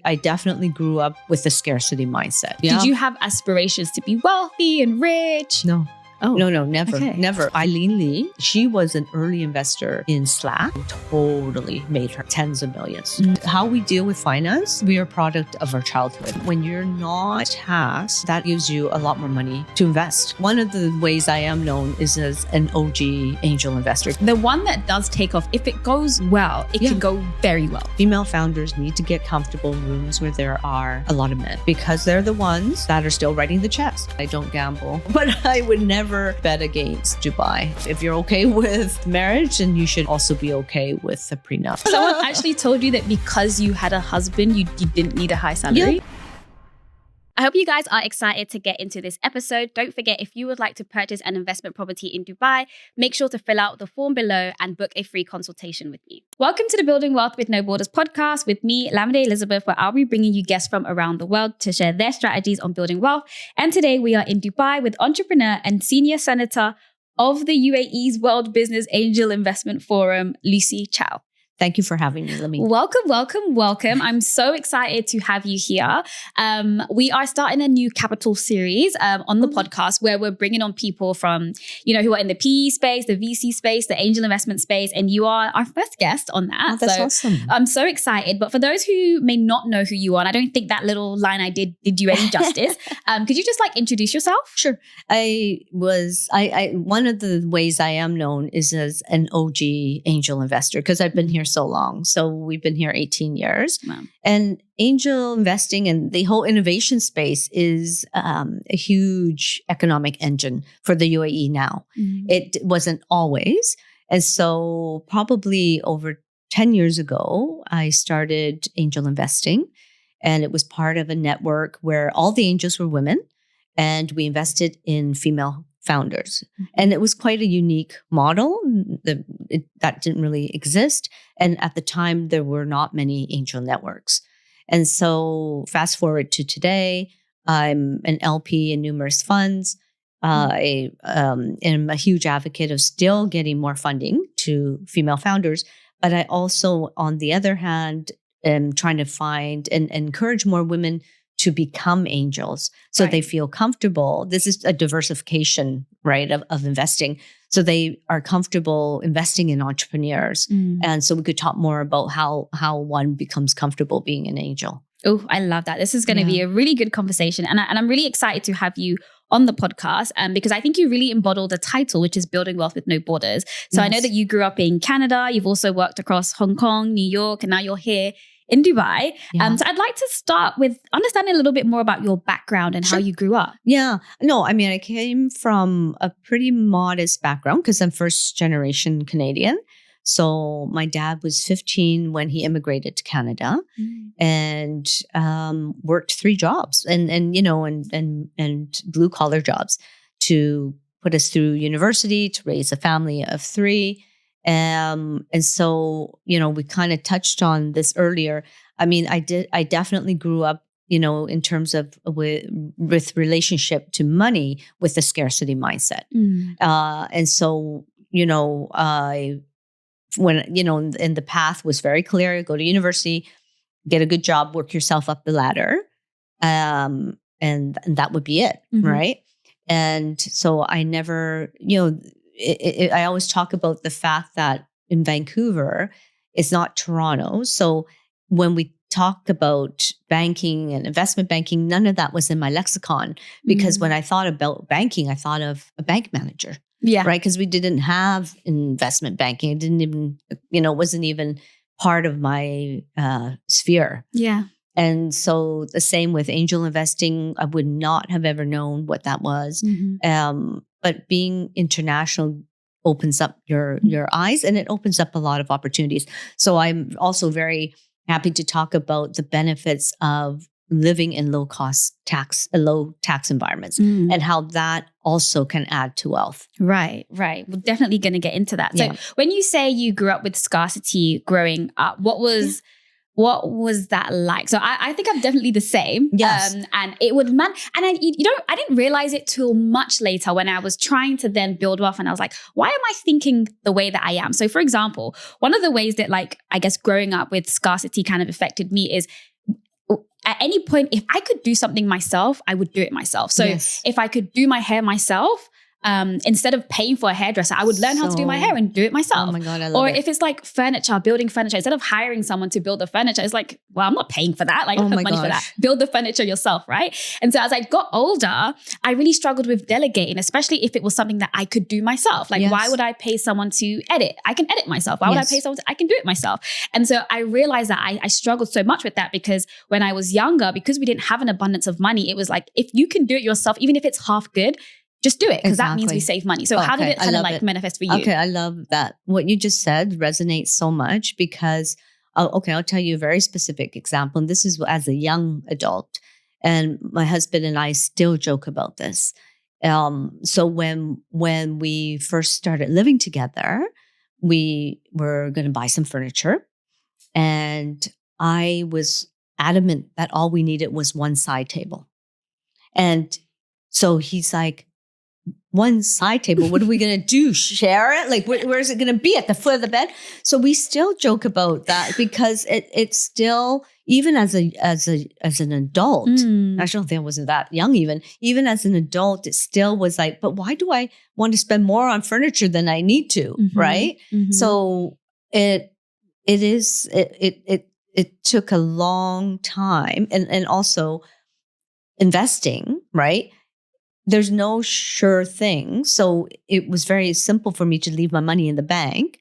I definitely grew up with a scarcity mindset. Yeah? Did you have aspirations to be wealthy and rich? No. Oh. No, never, Okay. never. Eileen Lee, she was an early investor in Slack. Totally made her tens of millions. How we deal with finance, we are a product of our childhood. When you're not taxed, that gives you a lot more money to invest. One of the ways I am known is as an OG angel investor. The one that does take off, if it goes well, it can go very well. Female founders need to get comfortable in rooms where there are a lot of men because they're the ones that are still writing the checks. I don't gamble, but I would never bet against Dubai. If you're okay with marriage, then you should also be okay with a prenup. Someone actually told you that because you had a husband, you didn't need a high salary? Yeah. I hope you guys are excited to get into this episode. Don't forget, if you would like to purchase an investment property in Dubai, make sure to fill out the form below and book a free consultation with me. Welcome to the Building Wealth with No Borders podcast with me, Lamide Elizabeth, where I'll be bringing you guests from around the world to share their strategies on building wealth. And today we are in Dubai with entrepreneur and senior senator of the UAE's World Business Angel Investment Forum, Lucy Chow. Thank you for having me, Lamide. Welcome. I'm so excited to have you here. We are starting a new capital series on the podcast where we're bringing on people from, who are in the PE space, the VC space, the angel investment space, and you are our first guest on that. Oh, that's awesome. I'm so excited. But for those who may not know who you are, and I don't think that little line I did you any justice, could you just introduce yourself? Sure. One of the ways I am known is as an OG angel investor because I've been here so long. So we've been here 18 years. Wow. And angel investing and the whole innovation space is a huge economic engine for the UAE now. It wasn't always. And so probably over 10 years ago, I started angel investing. And it was part of a network where all the angels were women. And we invested in female founders. And it was quite a unique model that didn't really exist. And at the time, there were not many angel networks. And so fast forward to today, I'm an LP in numerous funds. I am a huge advocate of still getting more funding to female founders. But I also, on the other hand, am trying to find and encourage more women to become angels so they feel comfortable. This is a diversification, right, of investing. So they are comfortable investing in entrepreneurs. And so we could talk more about how one becomes comfortable being an angel. Oh, I love that. This is going to be a really good conversation. And I'm really excited to have you on the podcast because I think you really embody the title, which is Building Wealth with No Borders. So I know that you grew up in Canada. You've also worked across Hong Kong, New York, and now you're here in Dubai. So I'd like to start with understanding a little bit more about your background and how you grew up. Yeah. No, I mean, I came from a pretty modest background because I'm first generation Canadian. So my dad was 15 when he immigrated to Canada and worked 3 jobs and blue collar jobs to put us through university, to raise a family of 3. And so, we kind of touched on this earlier. I mean, I definitely grew up, in terms of with relationship to money with a scarcity mindset. And so, and the path was very clear, go to university, get a good job, work yourself up the ladder. And that would be it. Right. And so I never, I always talk about the fact that in Vancouver, it's not Toronto. So when we talk about banking and investment banking, none of that was in my lexicon because when I thought about banking, I thought of a bank manager. Yeah. Right. Because we didn't have investment banking. It didn't even, wasn't even part of my sphere. Yeah. And so the same with angel investing, I would not have ever known what that was. But being international opens up your eyes and it opens up a lot of opportunities. So I'm also very happy to talk about the benefits of living in low tax environments and how that also can add to wealth. Right. We're definitely going to get into that. So when you say you grew up with scarcity growing up, what was that like? So I think I'm definitely the same. Yes. And it would I didn't realize it till much later when I was trying to then build wealth and I was like, why am I thinking the way that I am? So for example, one of the ways that I guess growing up with scarcity kind of affected me is at any point, if I could do something myself, I would do it myself. So if I could do my hair myself, instead of paying for a hairdresser, I would learn how to do my hair and do it myself. Oh my God, I love or it. if it's like furniture, building furniture, instead of hiring someone to build the furniture, it's like, well, I'm not paying for that. Like, I don't have money for that. Build the furniture yourself, right? And so as I got older, I really struggled with delegating, especially if it was something that I could do myself. Like, why would I pay someone to edit? I can edit myself. Why would I pay someone I can do it myself? And so I realized that I struggled so much with that because when I was younger, because we didn't have an abundance of money, it was like, if you can do it yourself, even if it's half good, just do it because that means we save money. So how did it kind of like manifest for you? Okay, I love that. What you just said resonates so much because, I'll tell you a very specific example. And this is as a young adult. And my husband and I still joke about this. So when we first started living together, we were going to buy some furniture. And I was adamant that all we needed was one side table. And so he's like, one side table, what are we going to do? Share it? Like, where is it going to be? At the foot of the bed? So we still joke about that because it's still, even as an adult, I don't think I wasn't that young even as an adult, it still was like, but why do I want to spend more on furniture than I need to? Right. So it took a long time and also investing, right? There's no sure thing. So it was very simple for me to leave my money in the bank.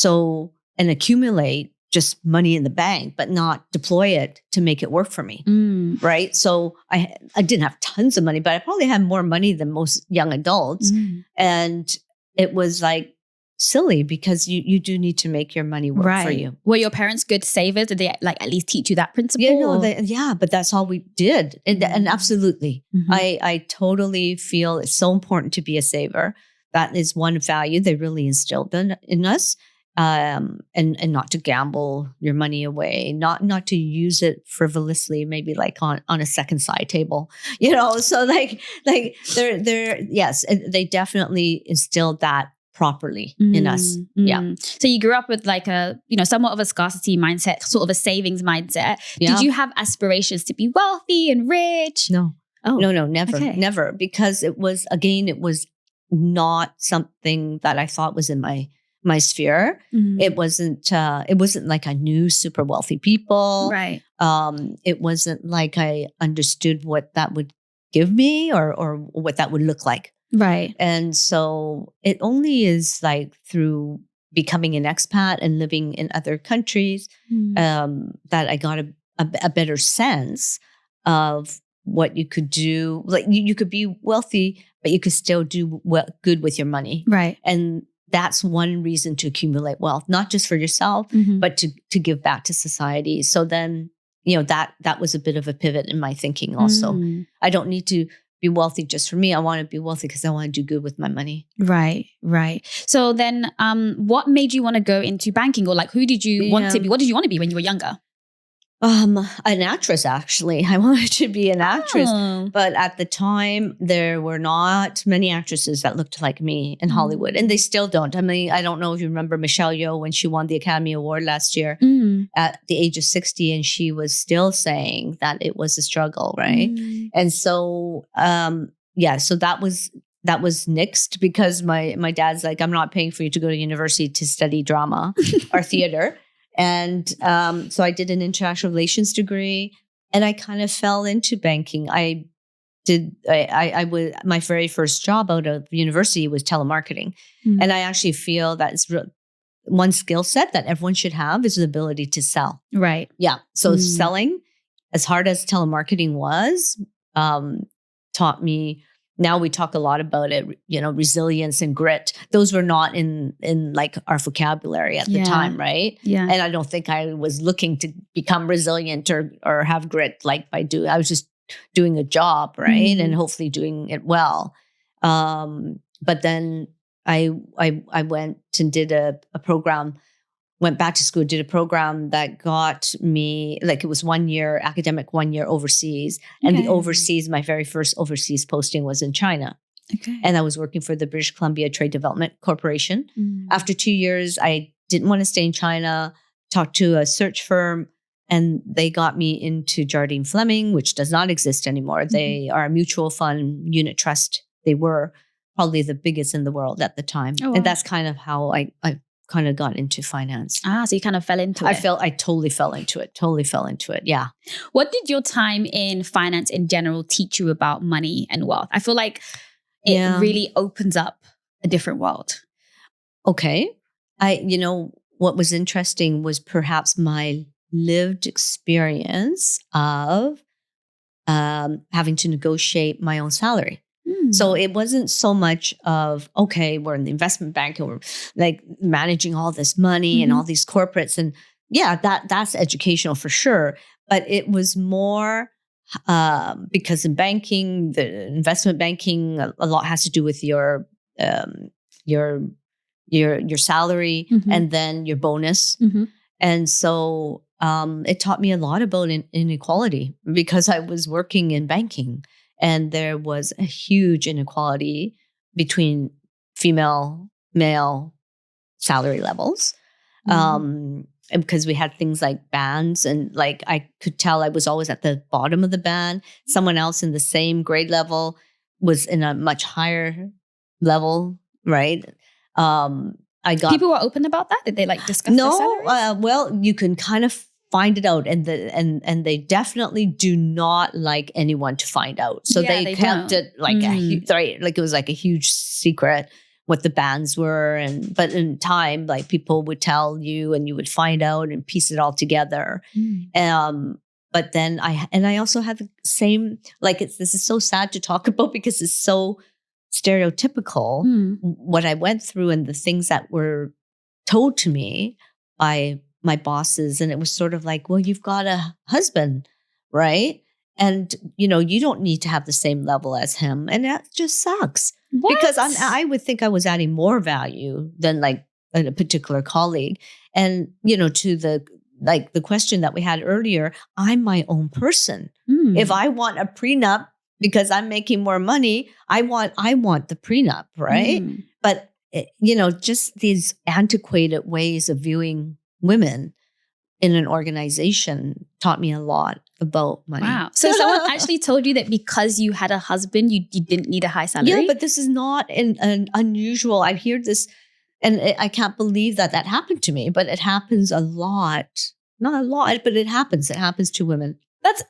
And accumulate just money in the bank, but not deploy it to make it work for me. Right. So I didn't have tons of money, but I probably had more money than most young adults. And it was like silly because you do need to make your money work for you. Were your parents good savers? Did they like at least teach you that principle? But that's all we did. And absolutely. I totally feel it's so important to be a saver. That is one value they really instilled in us. And not to gamble your money away, not to use it frivolously, maybe like on a second side table, so like they're yes, they definitely instilled that properly in us. Yeah. So you grew up with like a, somewhat of a scarcity mindset, sort of a savings mindset. Yeah. Did you have aspirations to be wealthy and rich? No. Oh, no, never, never. Because it was not something that I thought was in my sphere. It wasn't like I knew super wealthy people. Right. It wasn't like I understood what that would give me or what that would look like. Right. And so it only is like through becoming an expat and living in other countries that I got a better sense of what you could do. Like you could be wealthy, but you could still do good with your money. Right. And that's one reason to accumulate wealth, not just for yourself, but to give back to society. So then, that was a bit of a pivot in my thinking also. I don't need to be wealthy just for me. I want to be wealthy because I want to do good with my money. Right. So then what made you want to go into banking, or like who did you want to be? What did you want to be when you were younger? An actress, actually. I wanted to be an actress. But at the time, there were not many actresses that looked like me in Hollywood. And they still don't. I mean, I don't know if you remember Michelle Yeoh when she won the Academy Award last year at the age of 60. And she was still saying that it was a struggle, right? And so, so that was nixed because my dad's like, I'm not paying for you to go to university to study drama or theater. And so I did an international relations degree and I kind of fell into banking. I was my very first job out of university was telemarketing. And I actually feel that it's one skill set that everyone should have is the ability to sell. Right. Yeah. So selling, as hard as telemarketing was, taught me. Now we talk a lot about it, resilience and grit. Those were not in like our vocabulary at the time, right? Yeah. And I don't think I was looking to become resilient or have grit I was just doing a job, right? And hopefully doing it well. But then I went and did a program, went back to school, did a program that got me, like it was 1 year, academic 1 year overseas. And my very first overseas posting was in China. Okay. And I was working for the British Columbia Trade Development Corporation. After 2 years, I didn't want to stay in China, talked to a search firm, And they got me into Jardine Fleming, which does not exist anymore. They are a mutual fund unit trust. They were probably the biggest in the world at the time. Oh, wow. And that's kind of how I kind of got into finance. So you kind of fell into it. I totally fell into it. Yeah. What did your time in finance in general teach you about money and wealth? I feel like it really opens up a different world. Okay. What was interesting was perhaps my lived experience of having to negotiate my own salary. So it wasn't so much of, okay, we're in the investment bank and we're like managing all this money and all these corporates. And yeah, that's educational for sure. But it was more because in banking, the investment banking, a lot has to do with your salary and then your bonus. And so it taught me a lot about inequality because I was working in banking and there was a huge inequality between female, male salary levels. And because we had things like bands and like I could tell I was always at the bottom of the band. Someone else in the same grade level was in a much higher level, right? People were open about that? Did they like discuss their salaries? Well, you can kind of find it out, and they definitely do not like anyone to find out. So they kept it like like it was like a huge secret what the bands were, but in time, like people would tell you, and you would find out and piece it all together. But then I also had the same this is so sad to talk about because it's so stereotypical what I went through and the things that were told to me by my bosses. And it was sort of like, well, you've got a husband, right? And, you don't need to have the same level as him. And that just sucks. What? Because I would think I was adding more value than like a particular colleague. And, to the question that we had earlier, I'm my own person. If I want a prenup because I'm making more money, I want the prenup, right? But, just these antiquated ways of viewing women in an organization taught me a lot about money. Wow. So someone actually told you that because you had a husband, you didn't need a high salary? Yeah, but this is not an unusual. I hear this and I can't believe that happened to me, but it happens a lot. Not a lot, but it happens. It happens to women. That's,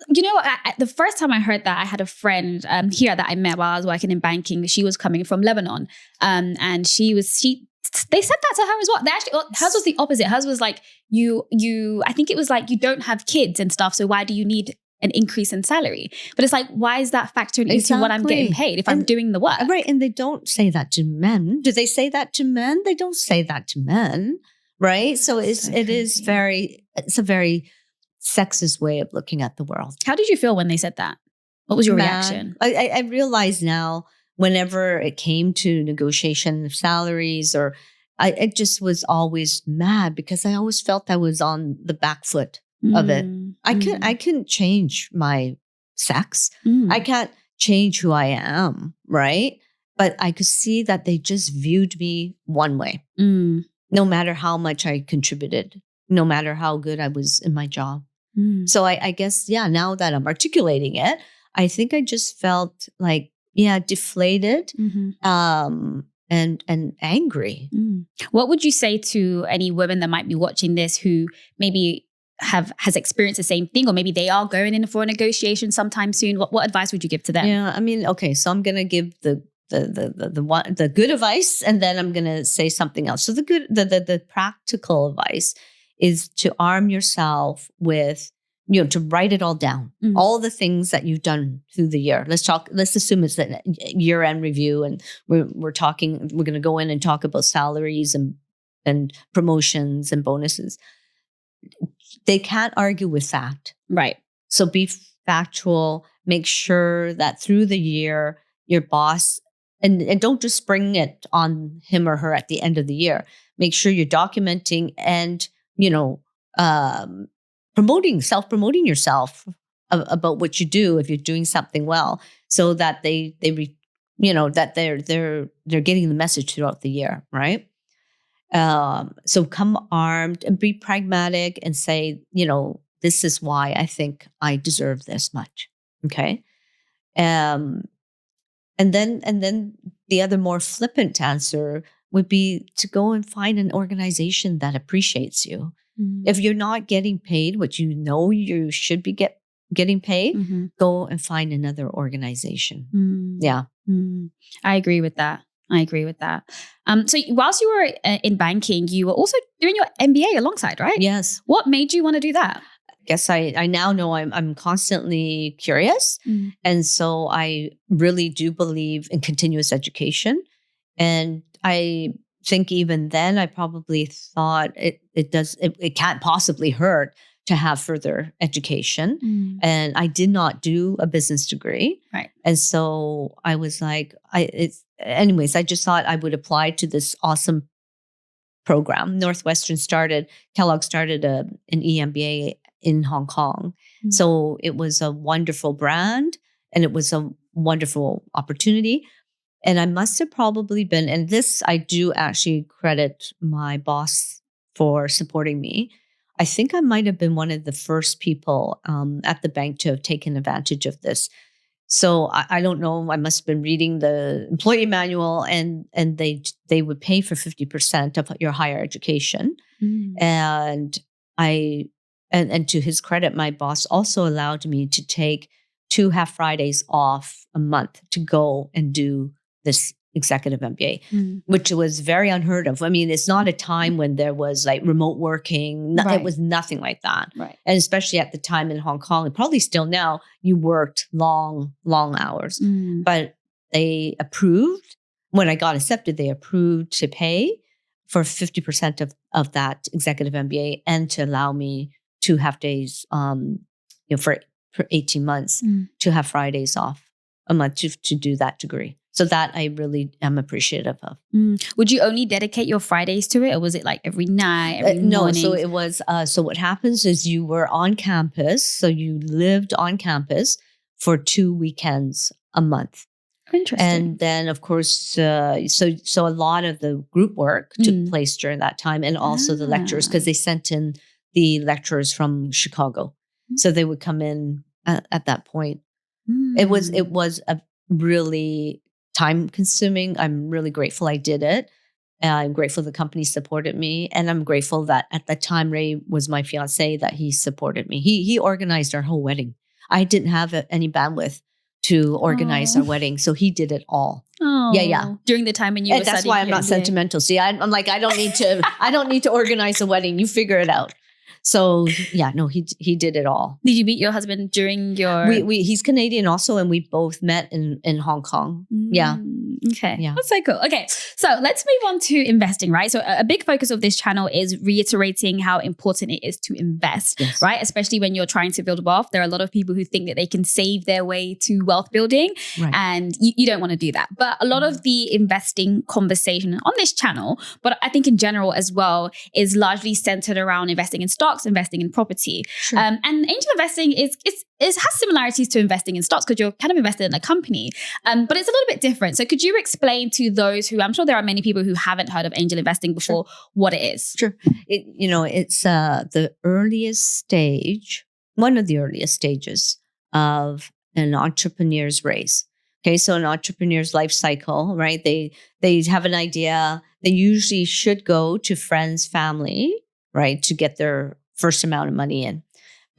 the first time I heard that, I had a friend here that I met while I was working in banking. She was coming from Lebanon. And they said that to her as well. Hers was the opposite. Hers was like, I think it was like, you don't have kids and stuff. So why do you need an increase in salary? But it's like, why is that factoring into what I'm getting paid if I'm doing the work? Right. And they don't say that to men. Do they say that to men? They don't say that to men. Right. So it's a very sexist way of looking at the world. How did you feel when they said that? What was your reaction? I realize now, whenever it came to negotiation of salaries, I just was always mad because I always felt I was on the back foot of it. I couldn't change my sex. I can't change who I am, right? But I could see that they just viewed me one way, no matter how much I contributed, no matter how good I was in my job. So I guess, now that I'm articulating it, I think I just felt like, deflated and angry. What would you say to any women that might be watching this who maybe has experienced the same thing, or maybe they are going in for a negotiation sometime soon? What advice would you give to them? Yeah, I mean, okay, so I'm going to give the good advice, and then I'm going to say something else. So the practical advice is to arm yourself with, to write it all down, all the things that you've done through the year. Let's assume it's a year-end review, and we're going to go in and talk about salaries and promotions and bonuses. They can't argue with fact. Right. So be factual, make sure that through the year, your boss, and don't just spring it on him or her at the end of the year. Make sure you're documenting and, self-promoting yourself about what you do if you're doing something well, so that that they're getting the message throughout the year, right? So come armed and be pragmatic and say, this is why I think I deserve this much. Okay. And then the other more flippant answer would be to go and find an organization that appreciates you. If you're not getting paid what you know you should be getting paid, go and find another organization. Yeah. I agree with that. So whilst you were in banking, you were also doing your MBA alongside, right? Yes. What made you want to do that? I guess I now know I'm constantly curious. And so I really do believe in continuous education. And I think even then I probably thought it can't possibly hurt to have further education. And I did not do a business degree. Right. And so I was like, I just thought I would apply to this awesome program. Kellogg started an EMBA in Hong Kong. So it was a wonderful brand and it was a wonderful opportunity. And I must have probably been, and this I do actually credit my boss for supporting me. I think I might have been one of the first people at the bank to have taken advantage of this. So I don't know. I must have been reading the employee manual, and they would pay for 50% of your higher education. And and to his credit, my boss also allowed me to take 2 half Fridays off a month to go and do this executive MBA, which was very unheard of. I mean, it's not a time when there was like remote working. Right. It was nothing like that. Right. And especially at the time in Hong Kong, and probably still now, you worked long hours. But they approved, when I got accepted, they approved to pay for 50% of that executive MBA and to allow me 2 half days, for 18 months, 2 half Fridays off a month to do that degree. So that I really am appreciative of. Would you only dedicate your Fridays to it, or was it like every night, every morning? No, so it was, so what happens is you were on campus. So you lived on campus for 2 weekends a month. Interesting. And then, of course, so a lot of the group work took place during that time, and also the lecturers, because they sent in the lecturers from Chicago. So they would come in at that point. It was a really time consuming. I'm really grateful I did it. I'm grateful the company supported me. And I'm grateful that at the time, Ray was my fiance, that he supported me. He organized our whole wedding. I didn't have any bandwidth to organize our wedding. So he did it all. Oh, yeah. During the time when you were studying. That's why I'm not sentimental. See, I'm like, I don't need to organize a wedding. You figure it out. So yeah, no, he did it all. Did you meet your husband during your? He's Canadian also, and we both met in Hong Kong. Yeah. Okay. Yeah. That's so cool. Okay. So let's move on to investing, right? So a big focus of this channel is reiterating how important it is to invest, right? Especially when you're trying to build wealth. There are a lot of people who think that they can save their way to wealth building, and you don't want to do that. But a lot of the investing conversation on this channel, but I think in general as well, is largely centered around investing in stocks, investing in property. Sure. And angel investing has similarities to investing in stocks because you're kind of invested in a company, but it's a little bit different. So could you explain to those who, I'm sure there are many people who haven't heard of angel investing before, what it is? Sure. It's the earliest stage, one of the earliest stages of an entrepreneur's race. Okay, so an entrepreneur's life cycle, right? They have an idea. They usually should go to friends, family, right, to get their first amount of money in.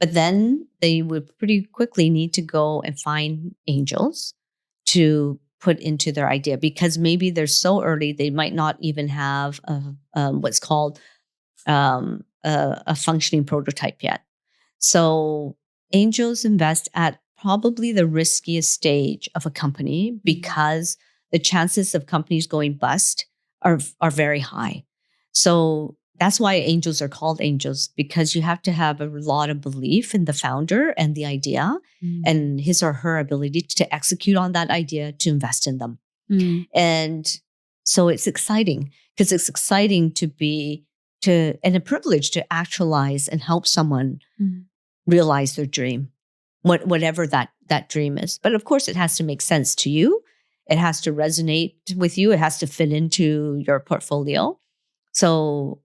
But then they would pretty quickly need to go and find angels to put into their idea, because maybe they're so early, they might not even have what's called a functioning prototype yet. So angels invest at probably the riskiest stage of a company, because the chances of companies going bust are very high. So that's why angels are called angels, because you have to have a lot of belief in the founder and the idea and his or her ability to execute on that idea, to invest in them. And so it's exciting, because it's exciting and a privilege to actualize and help someone realize their dream, whatever that dream is. But of course, it has to make sense to you. It has to resonate with you. It has to fit into your portfolio. So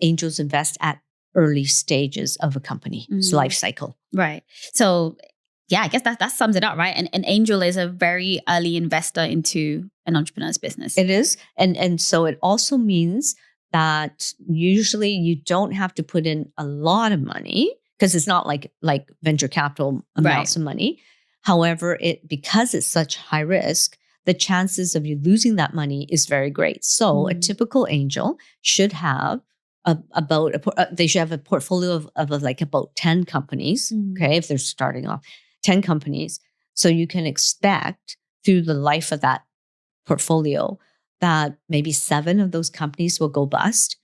angels invest at early stages of a company's life cycle. Right. So yeah, I guess that sums it up, right? An angel is a very early investor into an entrepreneur's business. It is. And so it also means that usually you don't have to put in a lot of money because it's not like venture capital amounts of money. However, because it's such high risk, the chances of you losing that money is very great. So a typical angel should have they should have a portfolio of like about 10 companies. Okay. If they're starting off 10 companies. So you can expect through the life of that portfolio that maybe 7 of those companies will go bust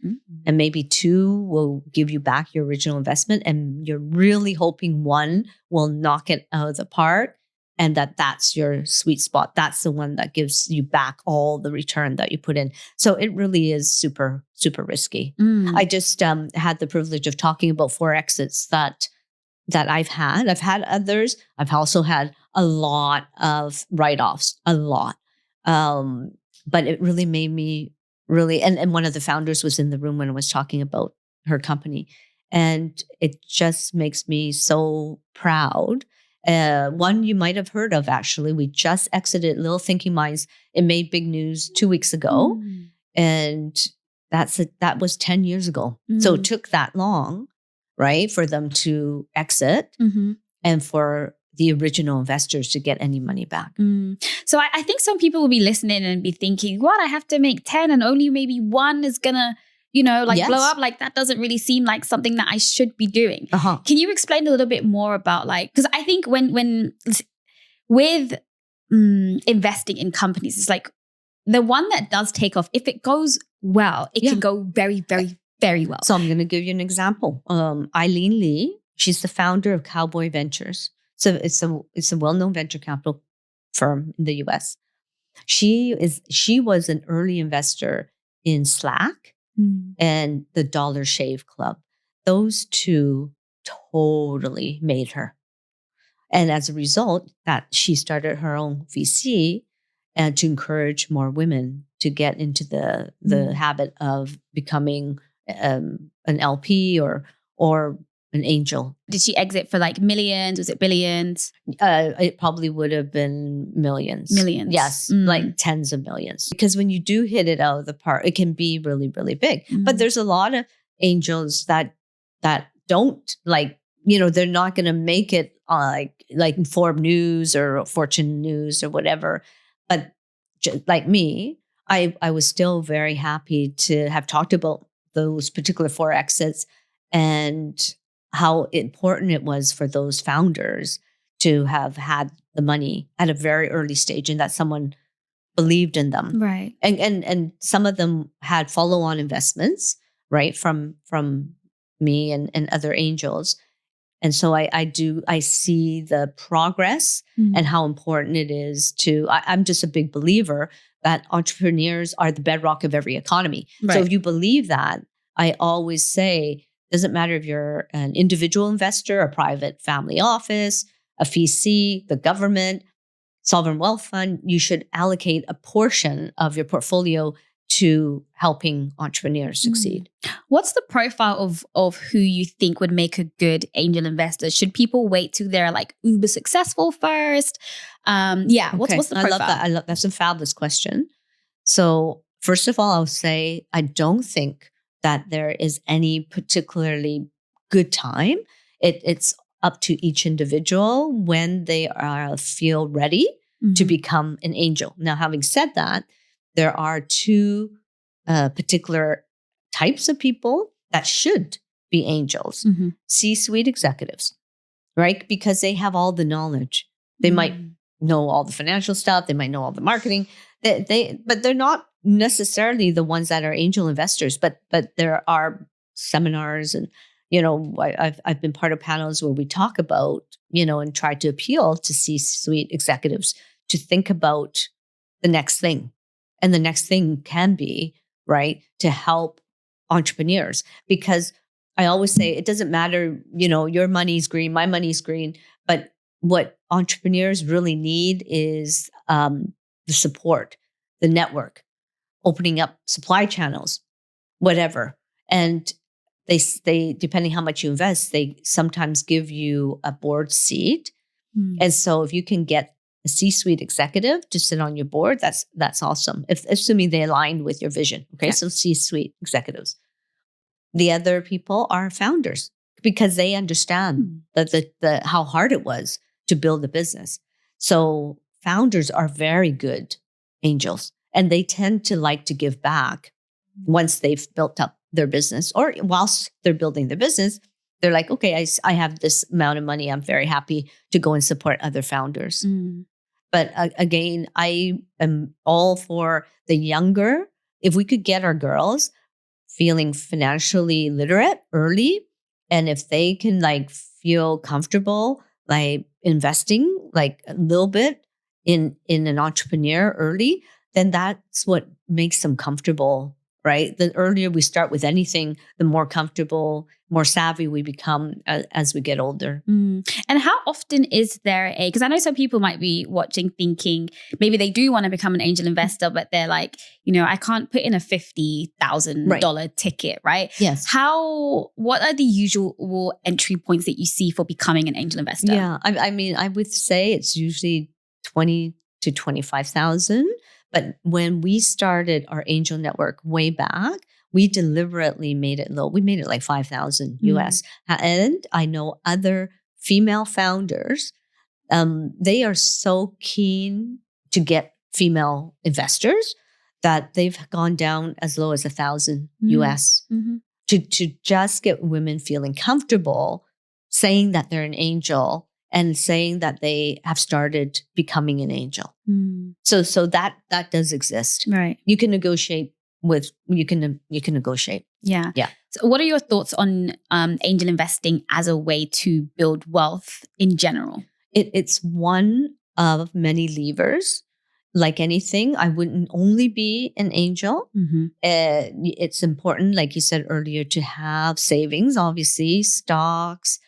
and maybe 2 will give you back your original investment. And you're really hoping 1 will knock it out of the park and that's your sweet spot. That's the one that gives you back all the return that you put in. So it really is super, super risky. I just had the privilege of talking about 4 exits that I've had. I've had others. I've also had a lot of write-offs, a lot. But it really made me really, and one of the founders was in the room when I was talking about her company. And it just makes me so proud. One you might have heard of, actually. We just exited Little Thinking Minds. It made big news 2 weeks ago. And that was 10 years ago. So it took that long, right, for them to exit and for the original investors to get any money back. So I think some people will be listening and be thinking, what, I have to make 10 and only maybe 1 is going to, blow up? Like, that doesn't really seem like something that I should be doing. Can you explain a little bit more about because I think when with investing in companies, it's like the one that does take off, if it goes well, it can go very, very, very well. So I'm going to give you an example. Eileen Lee, she's the founder of Cowboy Ventures. So it's a well-known venture capital firm in the US. She was an early investor in Slack and the Dollar Shave Club. Those 2 totally made her. And as a result, that she started her own VC and to encourage more women to get into the habit of becoming an LP or an angel. Did she exit for like millions? Was it billions? It probably would have been millions. Millions. Yes, like tens of millions. Because when you do hit it out of the park, it can be really, really big. But there's a lot of angels that don't they're not going to make it like in Forbes News or Fortune News or whatever. But like me, I was still very happy to have talked about those particular 4 exits and how important it was for those founders to have had the money at a very early stage and that someone believed in them. Right. And some of them had follow-on investments, right, from me and other angels. And so I see the progress and how important it is I'm just a big believer that entrepreneurs are the bedrock of every economy. Right. So if you believe that, I always say, doesn't matter if you're an individual investor, a private family office, a VC, the government, sovereign wealth fund, you should allocate a portion of your portfolio to helping entrepreneurs succeed. What's the profile of who you think would make a good angel investor? Should people wait till they're like uber successful first? What's the profile? I love that. That's a fabulous question. So first of all, I'll say I don't think that there is any particularly good time. It's up to each individual when they feel ready to become an angel. Now, having said that, there are 2 particular types of people that should be angels. C-suite executives, right? Because they have all the knowledge. They might know all the financial stuff. They might know all the marketing. But they're not necessarily the ones that are angel investors. But there are seminars and I've been part of panels where we talk about and try to appeal to C-suite executives to think about the next thing. And the next thing can be, right, to help entrepreneurs. Because I always say it doesn't matter, your money's green, my money's green. But what entrepreneurs really need is the support, the network, opening up supply channels, whatever. And they depending how much you invest, they sometimes give you a board seat. And so if you can get a C-suite executive to sit on your board, that's awesome. Assuming they align with your vision. Okay. So C-suite executives. The other people are founders because they understand the how hard it was to build a business. So founders are very good angels, and they tend to like to give back once they've built up their business, or whilst they're building their business. They're like, okay, I have this amount of money. I'm very happy to go and support other founders. But again, I am all for the younger. If we could get our girls feeling financially literate early, and if they can like feel comfortable, like investing like a little bit in an entrepreneur early, then that's what makes them comfortable, right? The earlier we start with anything, the more comfortable, more savvy we become as we get older. And how often is there because I know some people might be watching thinking maybe they do want to become an angel investor, but they're like, I can't put in a $50,000 ticket, right? Yes. What are the usual entry points that you see for becoming an angel investor? Yeah. I mean, I would say it's usually 20 to 25,000. But when we started our angel network way back, we deliberately made it low. We made it like 5,000 US. And I know other female founders, they are so keen to get female investors that they've gone down as low as 1,000 US to just get women feeling comfortable saying that they're an angel and saying that they have started becoming an angel. So that does exist. Right. You can negotiate you can negotiate. Yeah. Yeah. So what are your thoughts on angel investing as a way to build wealth in general? It's one of many levers. Like anything, I wouldn't only be an angel. It's important, like you said earlier, to have savings, obviously, stocks,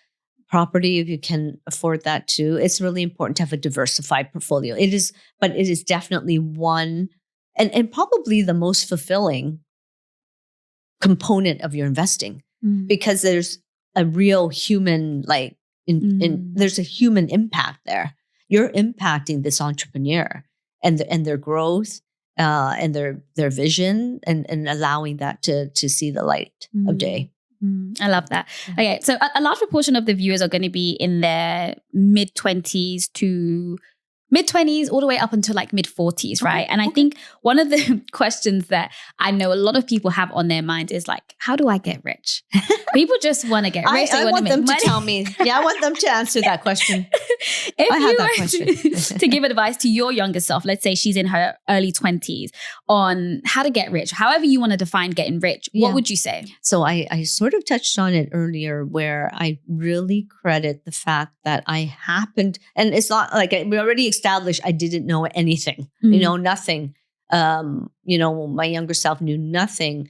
property, if you can afford that too. It's really important to have a diversified portfolio. It is definitely one and probably the most fulfilling component of your investing because there's a real human, there's a human impact there. You're impacting this entrepreneur and their growth and their vision and allowing that to see the light of day. I love that. Okay, so a large proportion of the viewers are going to be in their mid-20s to mid-20s all the way up until like mid-40s, right? And I think one of the questions that I know a lot of people have on their minds is like, how do I get rich? People just want to get rich. I want them to tell me. Yeah, I want them to answer that question. I had that question. To give advice to your younger self, let's say she's in her early 20s, on how to get rich, however you want to define getting rich, what would you say? So I sort of touched on it earlier where I really credit the fact that I happened, and it's not like we already established I didn't know anything, nothing. My younger self knew nothing.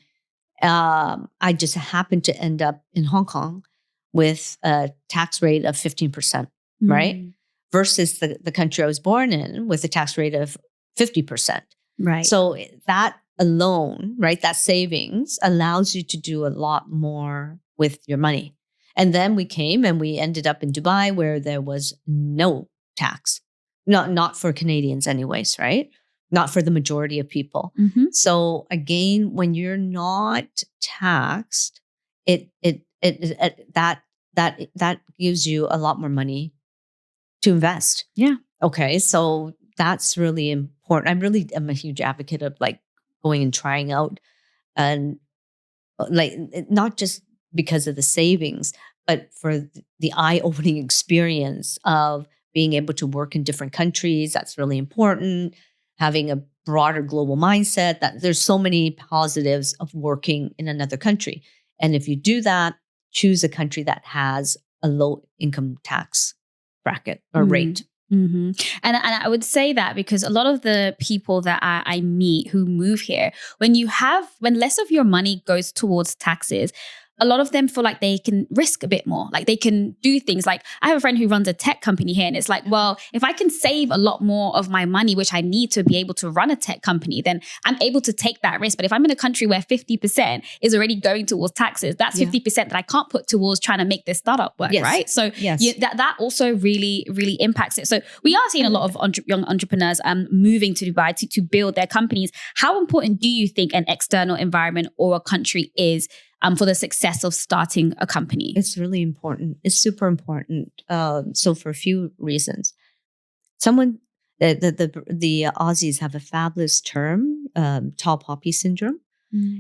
I just happened to end up in Hong Kong with a tax rate of 15%, right? Versus the country I was born in with a tax rate of 50%. Right. So that alone, right, that savings allows you to do a lot more with your money. And then we came and we ended up in Dubai where there was no tax. Not for Canadians anyways, right? Not for the majority of people. So again, when you're not taxed, that gives you a lot more money to invest. Yeah. Okay. So that's really important. I really am a huge advocate of like going and trying out, and like not just because of the savings, but for the eye-opening experience of being able to work in different countries. That's really important. Having a broader global mindset, that there's so many positives of working in another country. And if you do that, choose a country that has a low income tax bracket or rate. And I would say that because a lot of the people that I meet who move here, when less of your money goes towards taxes, a lot of them feel like they can risk a bit more. Like they can do things like, I have a friend who runs a tech company here, and it's like, well, if I can save a lot more of my money, which I need to be able to run a tech company, then I'm able to take that risk. But if I'm in a country where 50% is already going towards taxes, that's 50% that I can't put towards trying to make this startup work, right? So that also really, really impacts it. So we are seeing a lot of young entrepreneurs moving to Dubai to build their companies. How important do you think an external environment or a country is for the success of starting a company? It's really important. It's super important. So for a few reasons, the Aussies have a fabulous term, tall poppy syndrome,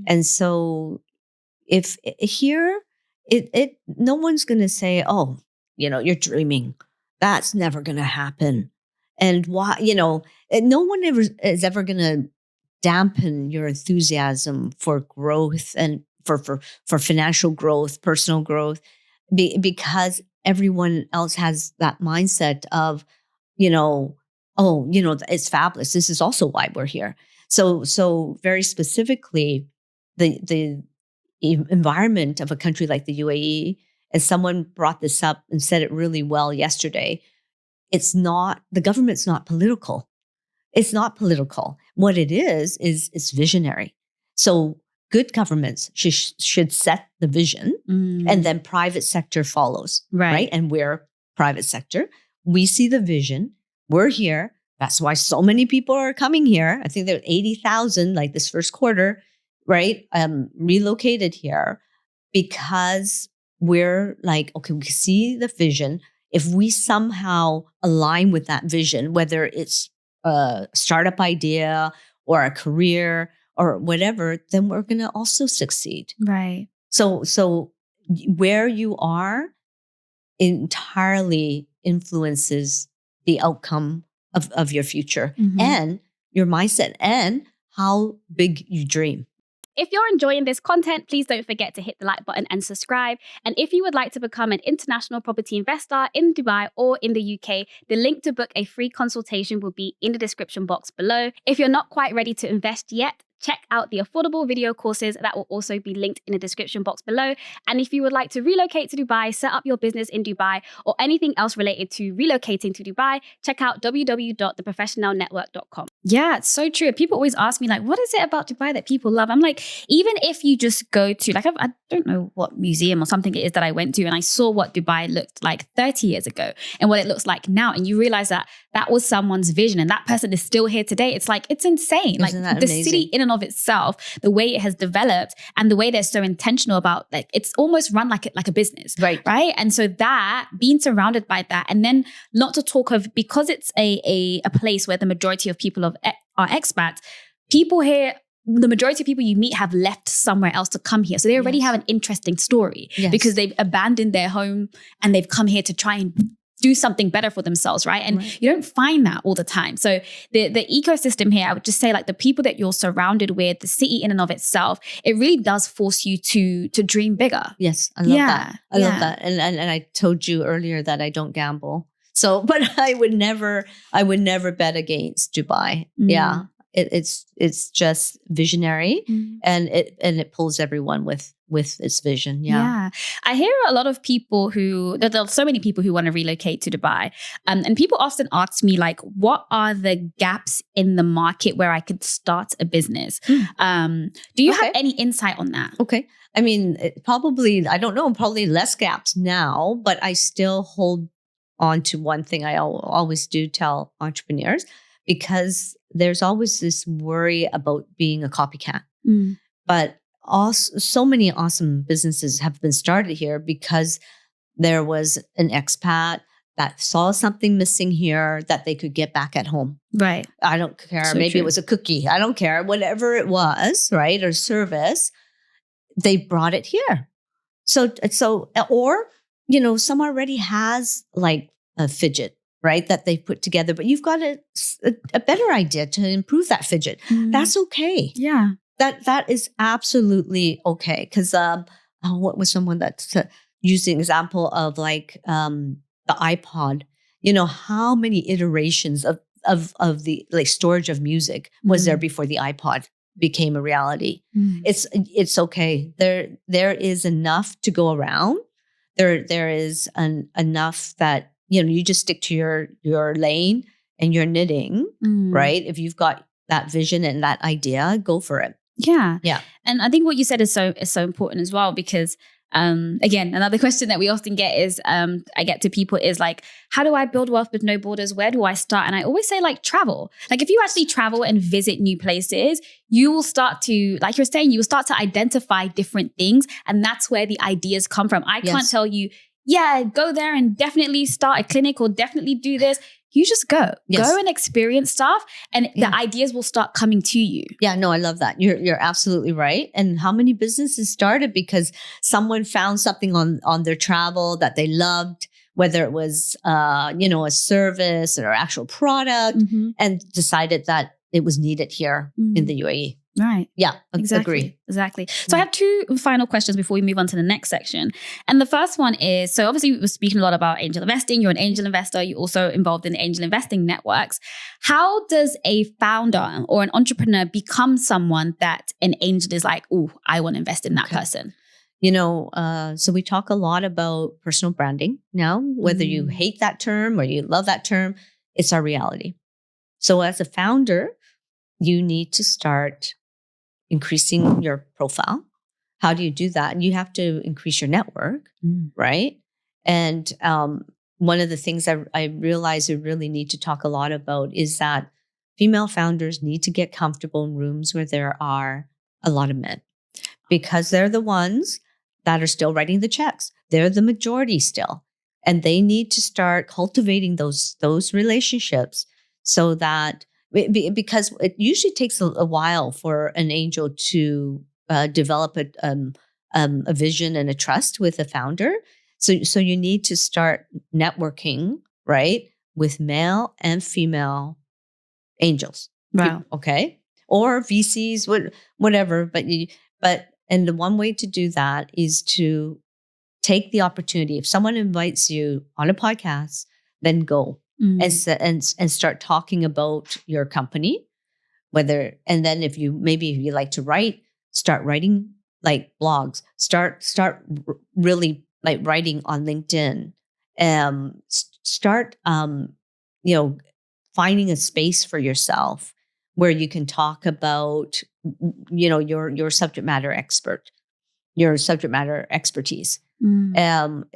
and so if here, no one's going to say, "Oh, you're dreaming. That's never going to happen," and why, no one is ever going to dampen your enthusiasm for growth and for financial growth, personal growth, because everyone else has that mindset of, it's fabulous. This is also why we're here. So very specifically, the environment of a country like the UAE, as someone brought this up and said it really well yesterday, the government's not political. It's not political. What it is it's visionary. So good governments should set the vision, and then private sector follows, right? And we're private sector. We see the vision. We're here. That's why so many people are coming here. I think there are 80,000 like this first quarter, right? Relocated here because we're like, okay, we see the vision. If we somehow align with that vision, whether it's a startup idea or a career or whatever, then we're going to also succeed. Right. So where you are entirely influences the outcome of your future and your mindset and how big you dream. If you're enjoying this content, please don't forget to hit the like button and subscribe. And if you would like to become an international property investor in Dubai or in the UK, the link to book a free consultation will be in the description box below. If you're not quite ready to invest yet, check out the affordable video courses that will also be linked in the description box below. And if you would like to relocate to Dubai, set up your business in Dubai, or anything else related to relocating to Dubai, check out www.theprofessionalnetwork.com. Yeah, it's so true. People always ask me, like, what is it about Dubai that people love? I'm like, even if you just go to, like, I don't know what museum or something it is that I went to, and I saw what Dubai looked like 30 years ago and what it looks like now, and you realize that that was someone's vision and that person is still here today. It's like, it's insane. Isn't like the city in and of itself, the way it has developed and the way they're so intentional about, like, it's almost run like a business. Right. And so that, being surrounded by that, and then not to talk of, because it's a place where the majority of people are expats, people here, the majority of people you meet have left somewhere else to come here. So they already have an interesting story because they've abandoned their home and they've come here to try and do something better for themselves, right? And you don't find that all the time. So the ecosystem here, I would just say, like, the people that you're surrounded with, the city in and of itself, it really does force you to dream bigger. Yes, I love that. I love that. And I told you earlier that I don't gamble. So, but I would never bet against Dubai. Yeah. It's just visionary and it pulls everyone with its vision. Yeah. I hear a lot of people there's so many people who want to relocate to Dubai. And people often ask me, like, what are the gaps in the market where I could start a business? Do you have any insight on that? Okay. I mean, probably, I don't know, probably less gaps now, but I still hold on to one thing I always do tell entrepreneurs, because there's always this worry about being a copycat. But also, so many awesome businesses have been started here because there was an expat that saw something missing here that they could get back at home. Right. I don't care. So maybe it was a cookie. I don't care. Whatever it was, right? Or service, they brought it here. So, or, some already has like a fidget, right, that they put together, but you've got a better idea to improve that fidget. That's okay. Yeah. That is absolutely okay. Because what was someone that's using example of like the iPod? How many iterations of the like storage of music was there before the iPod? became a reality. It's okay. There is enough to go around. There is enough that, you just stick to your lane and your knitting, right? If you've got that vision and that idea, go for it. Yeah. Yeah. And I think what you said is so important as well, because again, another question that we often get is, I get to people is like, how do I build wealth with no borders? Where do I start? And I always say like travel. Like if you actually travel and visit new places, you will start to, like you're saying, you will start to identify different things. And that's where the ideas come from. I can't tell you, go there and definitely start a clinic or definitely do this. You just go and experience stuff, and the ideas will start coming to you. Yeah, no, I love that. You're absolutely right. And how many businesses started because someone found something on their travel that they loved, whether it was, a service or actual product, and decided that it was needed here in the UAE. Right. Yeah, exactly. Exactly. So I have two final questions before we move on to the next section. And the first one is, so obviously we were speaking a lot about angel investing. You're an angel investor. You're also involved in angel investing networks. How does a founder or an entrepreneur become someone that an angel is like, oh, I want to invest in that person? So we talk a lot about personal branding now, whether you hate that term or you love that term, it's our reality. So as a founder, you need to start increasing your profile. How do you do that? You have to increase your network, right? And one of the things I realize we really need to talk a lot about is that female founders need to get comfortable in rooms where there are a lot of men, because they're the ones that are still writing the checks. They're the majority still. And they need to start cultivating those relationships so that, because it usually takes a while for an angel to develop a vision and a trust with a founder. So you need to start networking, right, with male and female angels. Wow. Okay. Or VCs, whatever. And the one way to do that is to take the opportunity. If someone invites you on a podcast, then go. And start talking about your company, and then if you like to write, start writing like blogs, start really like writing on LinkedIn, start finding a space for yourself where you can talk about your subject matter expertise.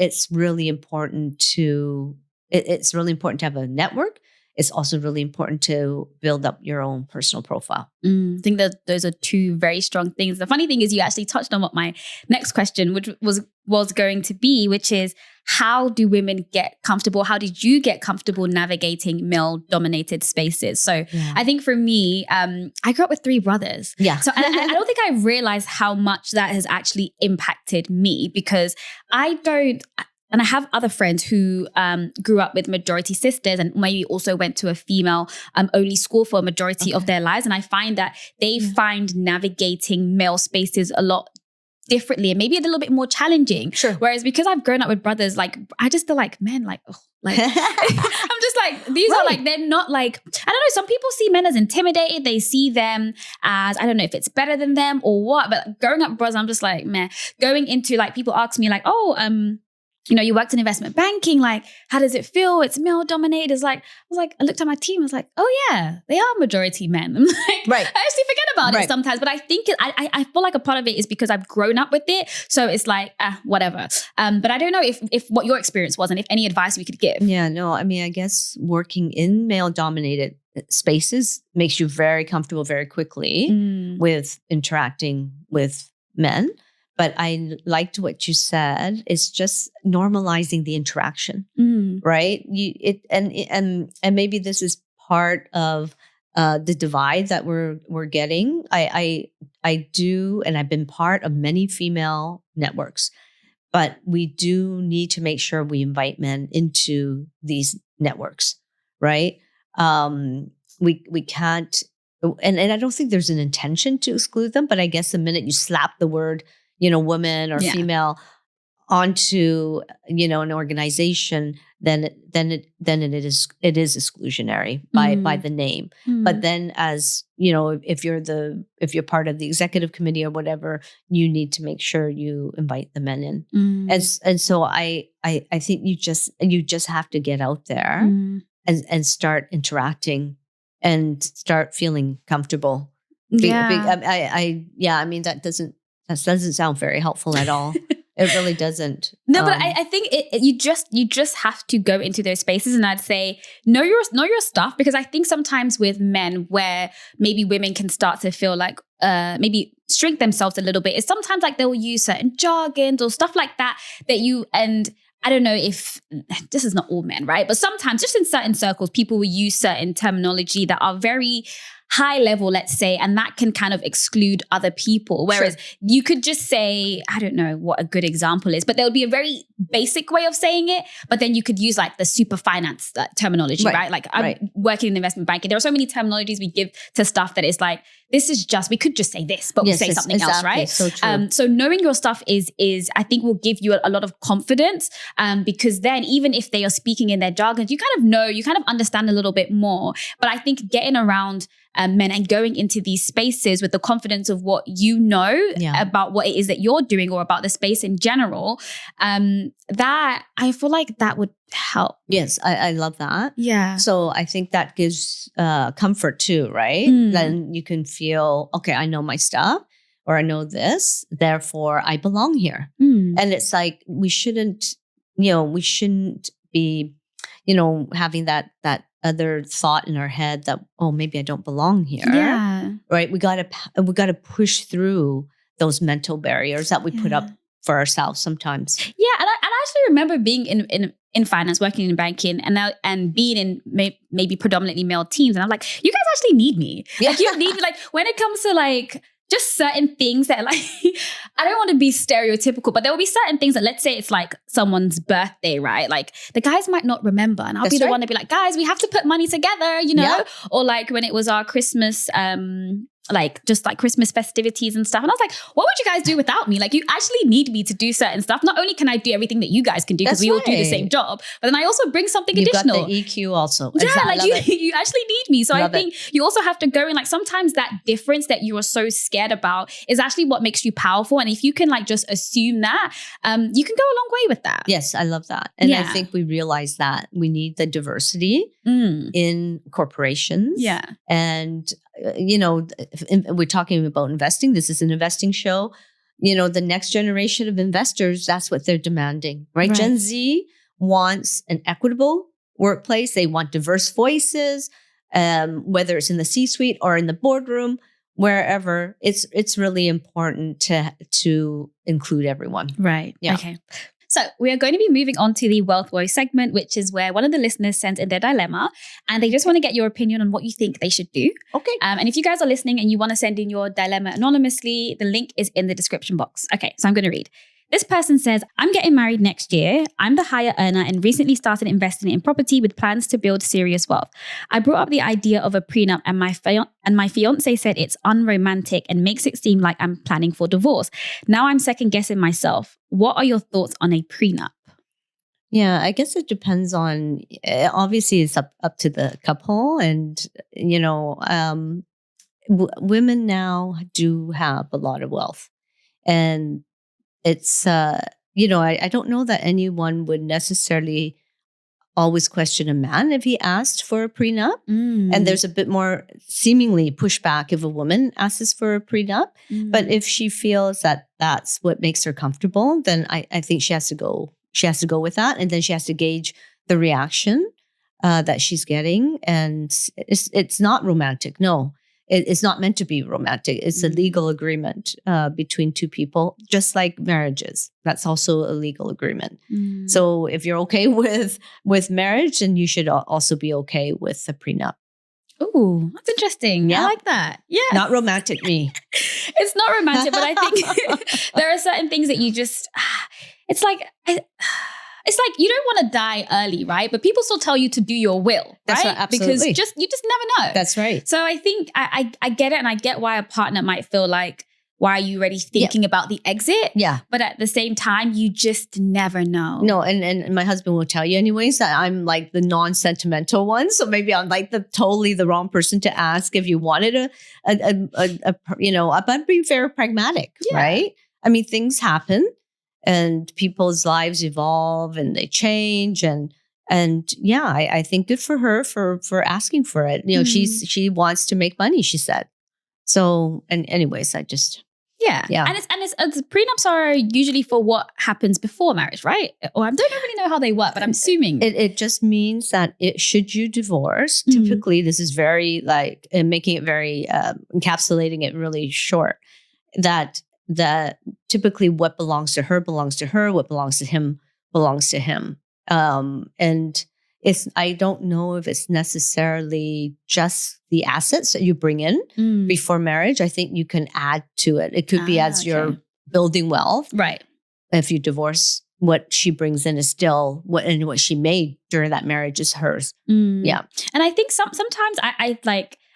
It's really important to have a network. It's also really important to build up your own personal profile. I think that those are two very strong things. The funny thing is you actually touched on what my next question, which was going to be, which is, how do women get comfortable? How did you get comfortable navigating male-dominated spaces? So I think for me, I grew up with 3 brothers. Yeah. So I don't think I realized how much that has actually impacted me, because and I have other friends who grew up with majority sisters and maybe also went to a female only school for a majority of their lives. And I find that they find navigating male spaces a lot differently and maybe a little bit more challenging. Sure. Whereas because I've grown up with brothers, like I just feel like men, like, oh, like I'm just like, these are like, they're not like, I don't know, some people see men as intimidated. They see them as, I don't know if it's better than them or what, but growing up with brothers, I'm just like, meh. Going into like, people ask me like, oh, you worked in investment banking. Like, how does it feel? It's male dominated. I looked at my team. I was like, oh yeah, they are majority men. I'm like, right. I actually forget about it sometimes. But I think I feel like a part of it is because I've grown up with it. So it's like, whatever. But I don't know if what your experience was and if any advice we could give. Yeah, no, I mean, I guess working in male dominated spaces makes you very comfortable very quickly with interacting with men. But I liked what you said. It's just normalizing the interaction, right? And maybe this is part of the divide that we're getting. I do, and I've been part of many female networks, but we do need to make sure we invite men into these networks, right? We can't, and I don't think there's an intention to exclude them. But I guess the minute you slap the word woman or female onto, an organization, then it is exclusionary by the name. But then, as you know, if you're part of the executive committee or whatever, you need to make sure you invite the men in. And so I think you just have to get out there and start interacting and start feeling comfortable. I mean, that doesn't sound very helpful at all. It really doesn't. No, but I think you just have to go into those spaces, and I'd say know your stuff, because I think sometimes with men, where maybe women can start to feel like maybe shrink themselves a little bit, is sometimes like they'll use certain jargons or stuff like that and I don't know if this is not all men, right? But sometimes just in certain circles, people will use certain terminology that are very high level, let's say, and that can kind of exclude other people. Whereas you could just say, I don't know what a good example is, but there would be a very basic way of saying it. But then you could use like the super finance terminology, right? Like I'm working in investment banking. There are so many terminologies we give to stuff that is like, we could just say this, but we say something else, right? So true. So knowing your stuff is I think will give you a lot of confidence, because then even if they are speaking in their jargon, you kind of understand a little bit more. But I think getting around men and going into these spaces with the confidence of what you know about what it is that you're doing or about the space in general, that I feel like that would help. Yes, I love that. Yeah. So I think that gives comfort too, right? Then you can feel, okay, I know my stuff, or I know this, therefore I belong here. And it's like we shouldn't be, having that other thought in our head that, oh, maybe I don't belong here. Yeah. Right. We gotta push through those mental barriers that we put up for ourselves sometimes. Yeah. And I actually remember being in finance, working in banking, and being in maybe predominantly male teams. And I'm like, you guys actually need me. Yeah. Like you need me. Like when it comes to like just certain things that like, I don't want to be stereotypical, but there will be certain things that, let's say it's like someone's birthday, right? Like the guys might not remember, and I'll be the one to be like, guys, we have to put money together, or like when it was our Christmas, like just like Christmas festivities and stuff. And I was like, what would you guys do without me? Like you actually need me to do certain stuff. Not only can I do everything that you guys can do because we all do the same job, but then I also bring something additional. You've got the EQ also. Yeah, like you actually need me. So I think you also have to go in, like sometimes that difference that you are so scared about is actually what makes you powerful. And if you can like just assume that, you can go a long way with that. Yes, I love that. And I think we realize that we need the diversity in corporations. Yeah. And we're talking about investing. This is an investing show. The next generation of investors, that's what they're demanding, right? Gen Z wants an equitable workplace. They want diverse voices, whether it's in the C-suite or in the boardroom, wherever. It's really important to include everyone. Right. Yeah. Okay. So we are going to be moving on to the Wealth Woe segment, which is where one of the listeners sends in their dilemma and they just want to get your opinion on what you think they should do. Okay. And if you guys are listening and you want to send in your dilemma anonymously, the link is in the description box. Okay, so I'm going to read. This person says, I'm getting married next year. I'm the higher earner and recently started investing in property with plans to build serious wealth. I brought up the idea of a prenup and my fiance said it's unromantic and makes it seem like I'm planning for divorce. Now I'm second guessing myself. What are your thoughts on a prenup? Yeah, I guess it depends on, obviously it's up to the couple, and, women now do have a lot of wealth, and it's, I don't know that anyone would necessarily always question a man if he asked for a prenup. And there's a bit more seemingly pushback if a woman asks for a prenup. But if she feels that that's what makes her comfortable, then I think she has to go with that. And then she has to gauge the reaction that she's getting. And it's not romantic. No. It's not meant to be romantic. It's a legal agreement between two people, just like marriages. That's also a legal agreement. So if you're okay with marriage, then you should also be okay with the prenup. Ooh, that's interesting. Yeah. I like that. Yeah. Not romantic me. It's not romantic, but I think there are certain things that you just, it's like you don't want to die early, right? But people still tell you to do your will, That's right? right, absolutely. Because you just never know. That's right. So I think I get it, and I get why a partner might feel like, why are you already thinking about the exit? Yeah. But at the same time, you just never know. No, and my husband will tell you anyways that I'm like the non-sentimental one. So maybe I'm like totally the wrong person to ask if you wanted but being very pragmatic, right? I mean, things happen and people's lives evolve and they change and yeah, I think good for her for asking for it. You know, she wants to make money, she said. So, and anyways, I just Yeah. And it's prenups are usually for what happens before marriage, right? Or I don't really know how they work, but I'm assuming it just means that should you divorce, typically this is very like making it very encapsulating it really short. That typically what belongs to her, what belongs to him belongs to him. And I don't know if it's necessarily just the assets that you bring in before marriage. I think you can add to it. It could be as you're building wealth. Right. If you divorce, what she brings in is still what she made during that marriage is hers. Yeah. And I think sometimes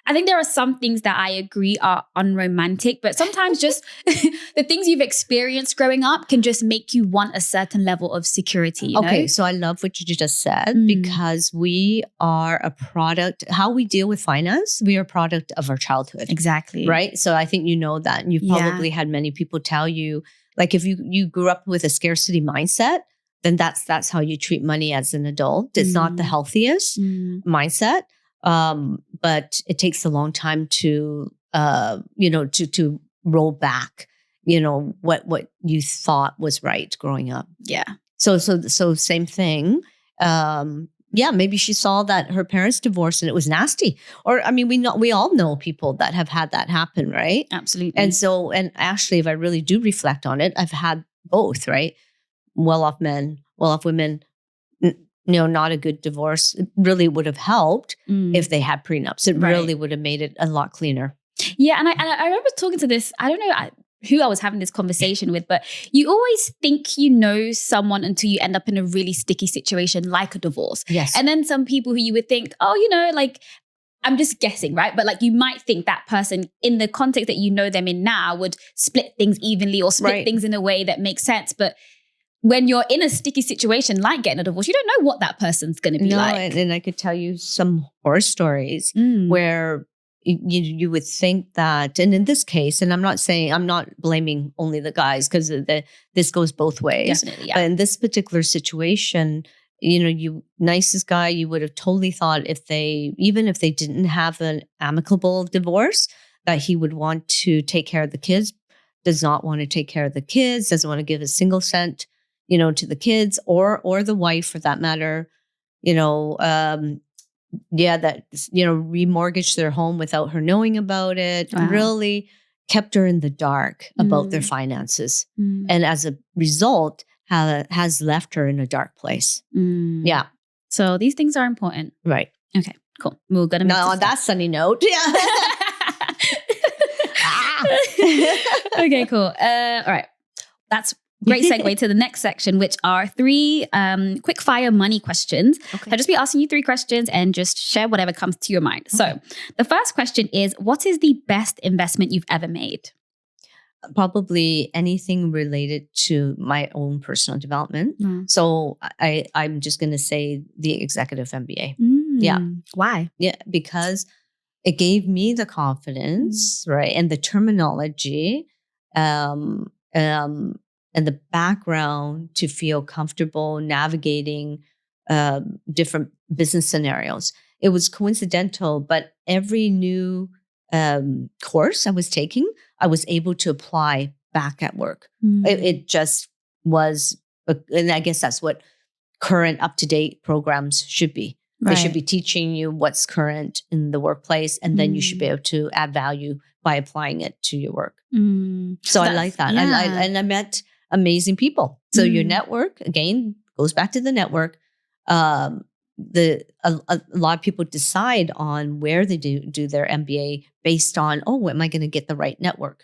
I think there are some things that I agree are unromantic, but sometimes just the things you've experienced growing up can just make you want a certain level of security. You know? So I love what you just said because we are a product, how we deal with finance, we are a product of our childhood. Exactly. Right? So I think you know that. And you've probably had many people tell you, like if you grew up with a scarcity mindset, then that's how you treat money as an adult. It's not the healthiest mindset. But it takes a long time to roll back, what you thought was right growing up. Yeah. So same thing. Maybe she saw that her parents divorced and it was nasty. Or, I mean, we all know people that have had that happen, right? Absolutely. And actually, if I really do reflect on it, I've had both, right? Well-off men, well-off women, not a good divorce. It really would have helped if they had prenups. It really would have made it a lot cleaner. Yeah. And I remember talking to this, I don't know who I was having this conversation with, but you always think you know someone until you end up in a really sticky situation like a divorce. Yes. And then some people who you would think, I'm just guessing, right? But like you might think that person in the context that you know them in now would split things evenly or split things in a way that makes sense. But when you're in a sticky situation like getting a divorce, you don't know what that person's going to be like. And I could tell you some horror stories where you would think that, and in this case, and I'm not blaming only the guys because this goes both ways. Definitely, yeah. But in this particular situation, nicest guy, you would have totally thought even if they didn't have an amicable divorce, that he would want to take care of the kids, does not want to take care of the kids, doesn't want to give a single cent to the kids or the wife for that matter, remortgaged their home without her knowing about it, really kept her in the dark about their finances. And as a result, has left her in a dark place. Yeah. So these things are important. Right. Okay, cool. We're going to now on that sunny note. Yeah. Okay, cool. All right. That's great segue to the next section, which are 3 quick fire money questions. Okay. I'll just be asking you 3 questions and just share whatever comes to your mind. Okay. So the first question is, what is the best investment you've ever made? Probably anything related to my own personal development. So I'm just going to say the executive MBA. Yeah. Why? Yeah, because it gave me the confidence, right? And the terminology, and the background to feel comfortable navigating different business scenarios. It was coincidental, but every new course I was taking, I was able to apply back at work. It just was, and I guess that's what current up-to-date programs should be. They should be teaching you what's current in the workplace, and then you should be able to add value by applying it to your work. So I like that. Yeah. And I met amazing people. So your network, again, goes back to the network. A lot of people decide on where they do their MBA based on, am I going to get the right network?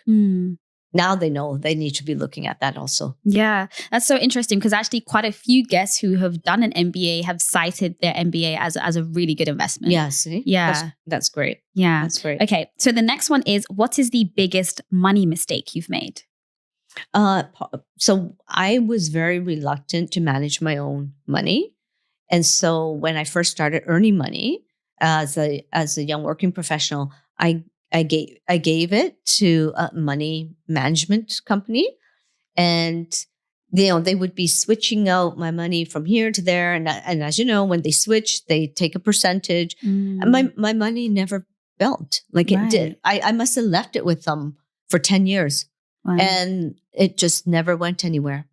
now they know they need to be looking at that also. Yeah, that's so interesting because actually quite a few guests who have done an MBA have cited their MBA as a really good investment. Yeah, see? Yeah. That's great. Yeah. That's great. Okay, so the next one is, what is the biggest money mistake you've made? So I was very reluctant to manage my own money. And so when I first started earning money as a young working professional, I gave it to a money management company, and they would be switching out my money from here to there, and as you know, when they switch, they take a percentage. And my money never built like it did. I must have left it with them for 10 years, and it just never went anywhere.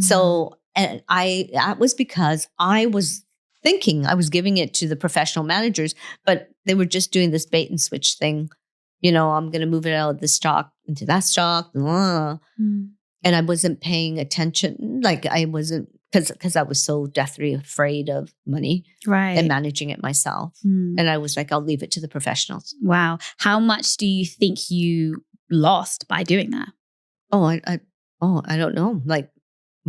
So, and that was because I was thinking I was giving it to the professional managers, but they were just doing this bait and switch thing. I'm going to move it out of this stock into that stock. And I wasn't paying attention. Like I wasn't, because I was so deathly afraid of money and managing it myself. And I was like, I'll leave it to the professionals. Wow. How much do you think you lost by doing that? I don't know. Like,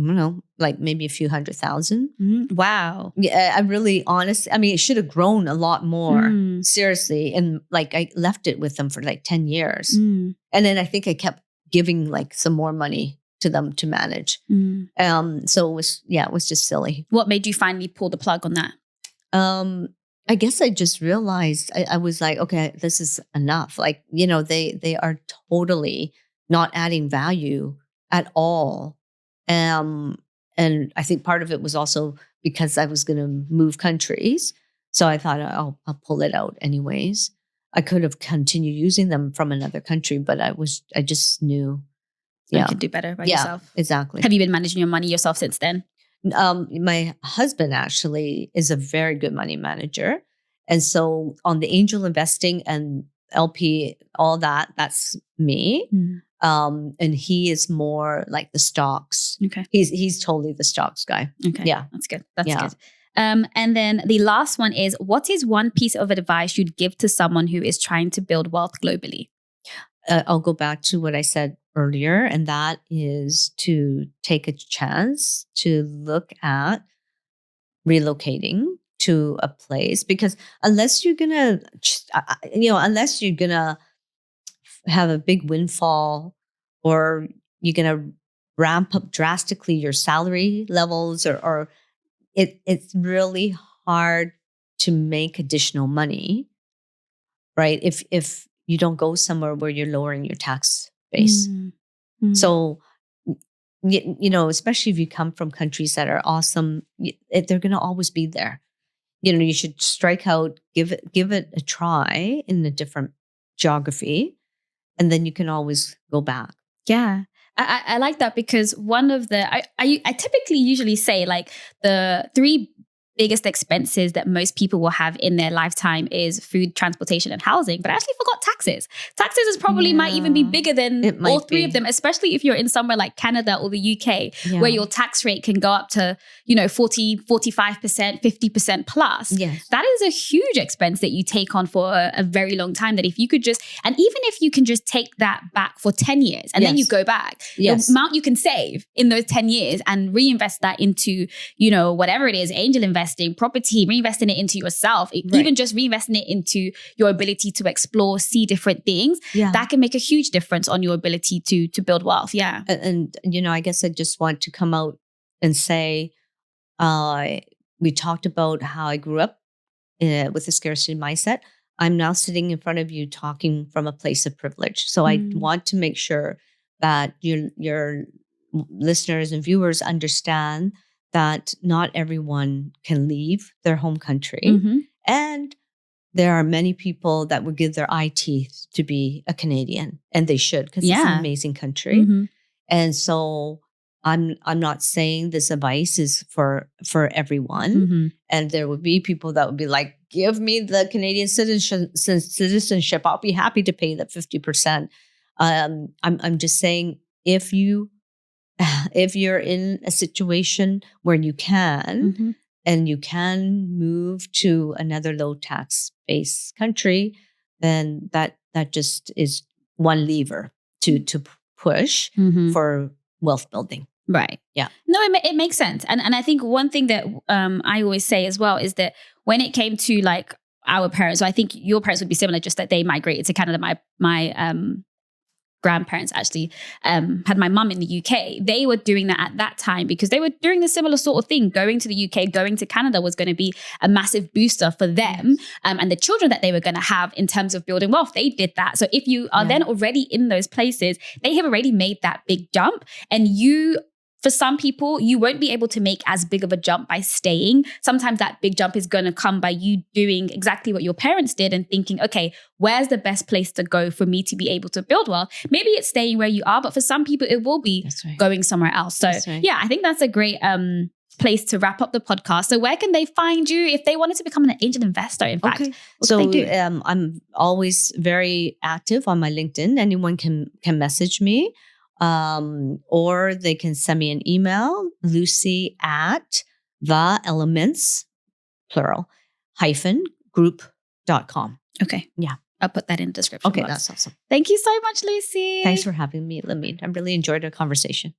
I don't know, like maybe a few $100,000. Wow. Yeah, I'm really honest. I mean, it should have grown a lot more, seriously. And like I left it with them for like 10 years. And then I think I kept giving like some more money to them to manage. So it was just silly. What made you finally pull the plug on that? I guess I just realized I was like, okay, this is enough. Like, they are totally not adding value at all. And I think part of it was also because I was going to move countries. So I thought, I'll pull it out anyways. I could have continued using them from another country, but I just knew. You could do better by yourself. Exactly. Have you been managing your money yourself since then? My husband actually is a very good money manager. And so on the angel investing and LP, all that's me. And he is more like the stocks. Okay. He's totally the stocks guy. Okay. Yeah. That's good. That's good. And then the last one is, what is one piece of advice you'd give to someone who is trying to build wealth globally? I'll go back to what I said earlier, and that is to take a chance to look at relocating to a place, because unless you're gonna have a big windfall, or you're going to ramp up drastically your salary levels, or it's really hard to make additional money, right? If you don't go somewhere where you're lowering your tax base. So, especially if you come from countries that are awesome, they're going to always be there. You should strike out, give it a try in a different geography. And then you can always go back. Yeah. I like that, because one of the, I typically usually say like the three biggest expenses that most people will have in their lifetime is food, transportation, and housing. But I actually forgot taxes. Taxes is probably might even be bigger than all three of them, especially if you're in somewhere like Canada or the UK, where your tax rate can go up to, 40, 45%, 50% plus. Yes. That is a huge expense that you take on for a very long time, that if you could just, and even if you can just take that back for 10 years and then you go back, the amount you can save in those 10 years and reinvest that into, whatever it is, angel investing, property, reinvesting it into yourself, even just reinvesting it into your ability to explore, see different things, that can make a huge difference on your ability to build wealth. Yeah. And I guess I just want to come out and say, we talked about how I grew up with a scarcity mindset. I'm now sitting in front of you talking from a place of privilege. So I want to make sure that your listeners and viewers understand that not everyone can leave their home country. And there are many people that would give their eye teeth to be a Canadian, and they should, because it's an amazing country. And so I'm not saying this advice is for everyone. And there would be people that would be like, give me the Canadian citizenship. I'll be happy to pay that 50%. I'm just saying, if you're in a situation where you can, and you can move to another low tax based country, then that just is one lever to push for wealth building. Right. Yeah. No, it makes sense. And I think one thing that I always say as well is that when it came to like our parents, so I think your parents would be similar, just that they migrated to Canada. My grandparents actually had my mum in the UK. They were doing that at that time because they were doing the similar sort of thing. Going to the UK, going to Canada was going to be a massive booster for them and the children that they were going to have in terms of building wealth. They did that. So if you are then already in those places, they have already made that big jump. And for some people, you won't be able to make as big of a jump by staying. Sometimes that big jump is going to come by you doing exactly what your parents did and thinking, okay, where's the best place to go for me to be able to build wealth? Maybe it's staying where you are, but for some people, it will be going somewhere else. So yeah, I think that's a great place to wrap up the podcast. So where can they find you if they wanted to become an angel investor, in fact? Okay. What So can they do? I'm always very active on my LinkedIn. Anyone can message me. Or they can send me an email, lucy@theelements, plural, -group.com. Okay. Yeah. I'll put that in the description Okay, box. that's awesome. Thank you so much, Lucy. Thanks for having me, Lamide. I really enjoyed our conversation.